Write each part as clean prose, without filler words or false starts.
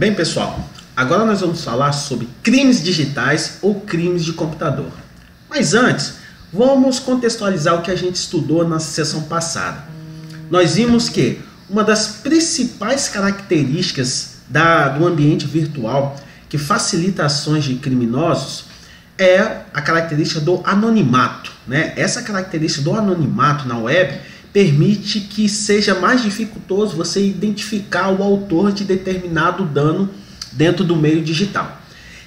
Bem, pessoal, agora nós vamos falar sobre crimes digitais ou crimes de computador. Mas antes, vamos contextualizar o que a gente estudou na sessão passada. Nós vimos que uma das principais características do ambiente virtual que facilita ações de criminosos é a característica do anonimato, né? Essa característica do anonimato na web permite que seja mais dificultoso você identificar o autor de determinado dano dentro do meio digital.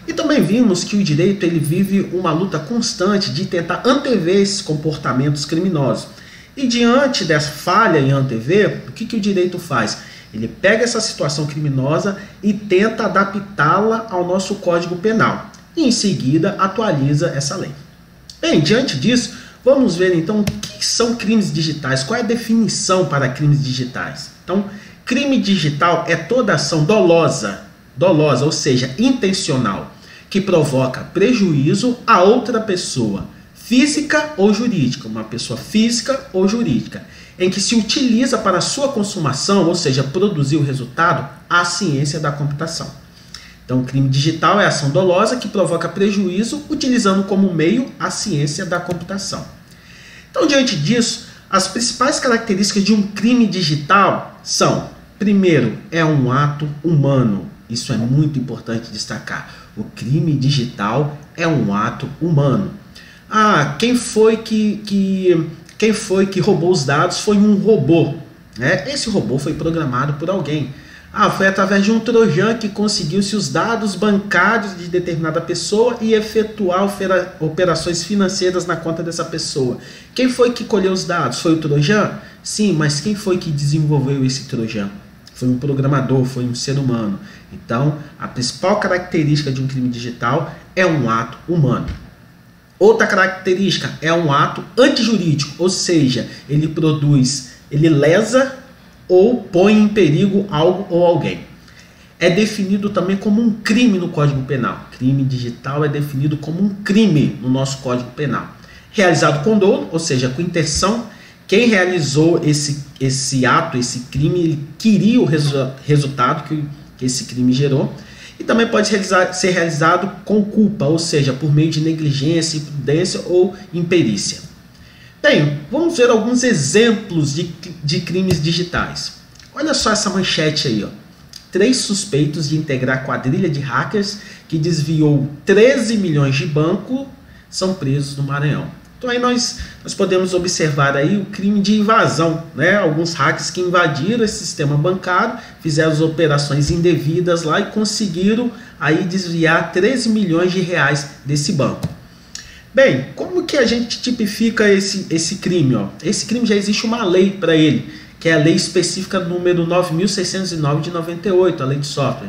E também vimos que o direito ele vive uma luta constante de tentar antever esses comportamentos criminosos. E diante dessa falha em antever, o que o direito faz? Ele pega essa situação criminosa e tenta adaptá-la ao nosso Código Penal. E em seguida atualiza essa lei. Bem, diante disso, vamos ver então o que são crimes digitais, qual é a definição para crimes digitais. Então, crime digital é toda ação dolosa, ou seja, intencional, que provoca prejuízo a outra pessoa, física ou jurídica, uma pessoa física ou jurídica, em que se utiliza para sua consumação, ou seja, produzir o resultado, a ciência da computação. Então, crime digital é ação dolosa que provoca prejuízo utilizando como meio a ciência da computação. Então, diante disso, as principais características de um crime digital são: primeiro, é um ato humano. Isso é muito importante destacar. O crime digital é um ato humano. Quem foi que roubou os dados? Foi um robô, né? Esse robô foi programado por alguém. Foi através de um trojan que conseguiu-se os dados bancários de determinada pessoa e efetuar operações financeiras na conta dessa pessoa. Quem foi que colheu os dados? Foi o trojan? Sim, mas quem foi que desenvolveu esse trojan? Foi um programador, foi um ser humano. Então, a principal característica de um crime digital é um ato humano. Outra característica é um ato antijurídico, ou seja, ele lesa ou põe em perigo algo ou alguém. É definido também como um crime no Código Penal. Crime digital é definido como um crime no nosso Código Penal. Realizado com dolo, ou seja, com intenção. Quem realizou esse ato, esse crime, ele queria o resultado que esse crime gerou. E também pode ser realizado com culpa, ou seja, por meio de negligência, imprudência ou imperícia. Bem, vamos ver alguns exemplos de crimes digitais. Olha só essa manchete aí, ó. 3 suspeitos de integrar quadrilha de hackers que desviou 13 milhões de banco são presos no Maranhão. Então aí nós podemos observar aí o crime de invasão, né? Alguns hackers que invadiram esse sistema bancário, fizeram as operações indevidas lá e conseguiram aí desviar 13 milhões de reais desse banco. Bem, como que a gente tipifica esse crime? Esse crime já existe uma lei para ele, que é a lei específica número 9.609 de 98, a lei de software.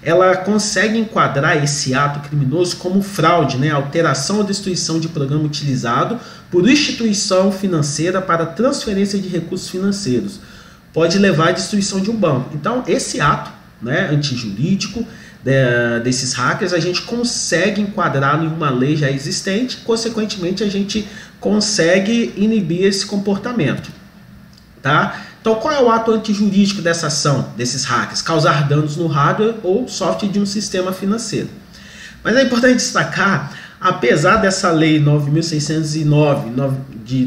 Ela consegue enquadrar esse ato criminoso como fraude, né? Alteração ou destruição de programa utilizado por instituição financeira para transferência de recursos financeiros. Pode levar à destruição de um banco. Então, esse ato, né, antijurídico desses hackers, a gente consegue enquadrá-lo em uma lei já existente, consequentemente a gente consegue inibir esse comportamento, tá? Então, qual é o ato antijurídico dessa ação, desses hackers? Causar danos no hardware ou software de um sistema financeiro. Mas é importante destacar, apesar dessa lei 9.609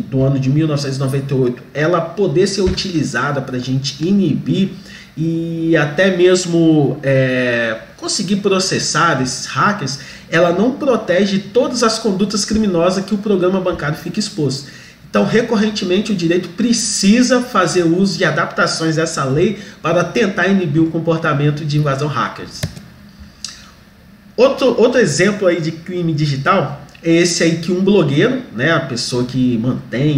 do ano de 1998, ela poder ser utilizada para a gente inibir e até mesmo conseguir processar esses hackers, ela não protege todas as condutas criminosas que o programa bancário fica exposto. Então, recorrentemente, o direito precisa fazer uso de adaptações dessa lei para tentar inibir o comportamento de invasão hackers. Outro exemplo aí de crime digital é esse aí que um blogueiro, né, a pessoa que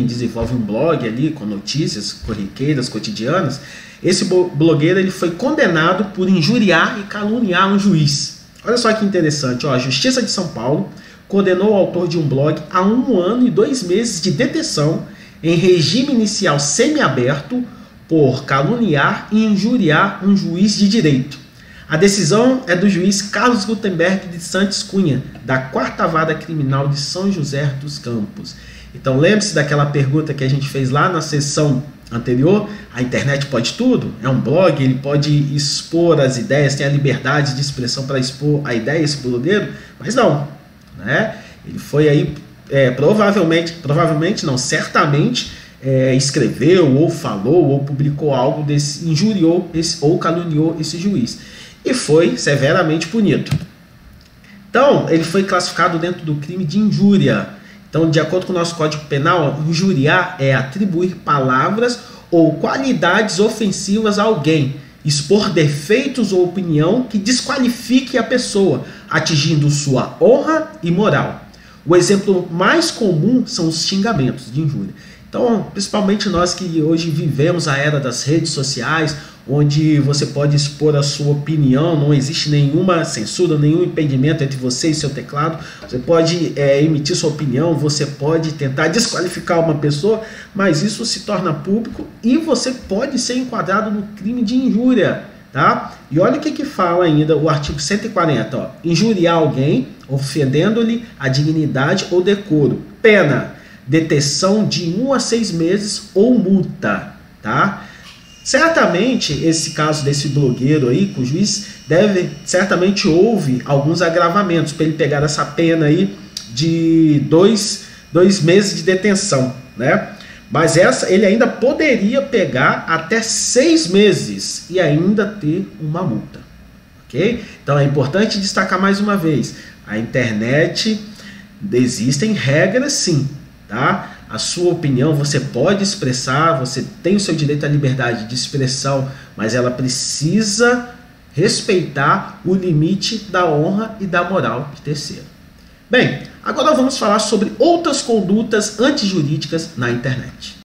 desenvolve um blog ali com notícias corriqueiras, cotidianas, esse blogueiro ele foi condenado por injuriar e caluniar um juiz. Olha só que interessante, a Justiça de São Paulo condenou o autor de um blog a 1 ano e 2 meses de detenção em regime inicial semiaberto por caluniar e injuriar um juiz de direito. A decisão é do juiz Carlos Gutenberg de Santos Cunha, da 4ª Vara Criminal de São José dos Campos. Então lembre-se daquela pergunta que a gente fez lá na sessão anterior, a internet pode tudo, é um blog, ele pode expor as ideias, tem a liberdade de expressão para expor a ideia, esse blogueiro, mas não, né? Ele foi aí, provavelmente não, certamente escreveu, ou falou, ou publicou algo desse, injuriou ou caluniou esse juiz, e foi severamente punido. Então, ele foi classificado dentro do crime de injúria. Então, de acordo com o nosso Código Penal, injuriar é atribuir palavras ou qualidades ofensivas a alguém, expor defeitos ou opinião que desqualifique a pessoa, atingindo sua honra e moral. O exemplo mais comum são os xingamentos de injúria. Então, principalmente nós que hoje vivemos a era das redes sociais, onde você pode expor a sua opinião, não existe nenhuma censura, nenhum impedimento entre você e seu teclado, você pode emitir sua opinião, você pode tentar desqualificar uma pessoa, mas isso se torna público e você pode ser enquadrado no crime de injúria, tá? E olha o que fala ainda o artigo 140, ó, injuriar alguém, ofendendo-lhe a dignidade ou decoro, pena, detenção de 1 a 6 meses ou multa, tá? Certamente, esse caso desse blogueiro aí, que o juiz certamente houve alguns agravamentos para ele pegar essa pena aí de 2 meses de detenção, né? Mas ele ainda poderia pegar até 6 meses e ainda ter uma multa, ok? Então é importante destacar mais uma vez, a internet, existem regras sim, tá? A sua opinião você pode expressar, você tem o seu direito à liberdade de expressão, mas ela precisa respeitar o limite da honra e da moral de terceiro. Bem, agora vamos falar sobre outras condutas antijurídicas na internet.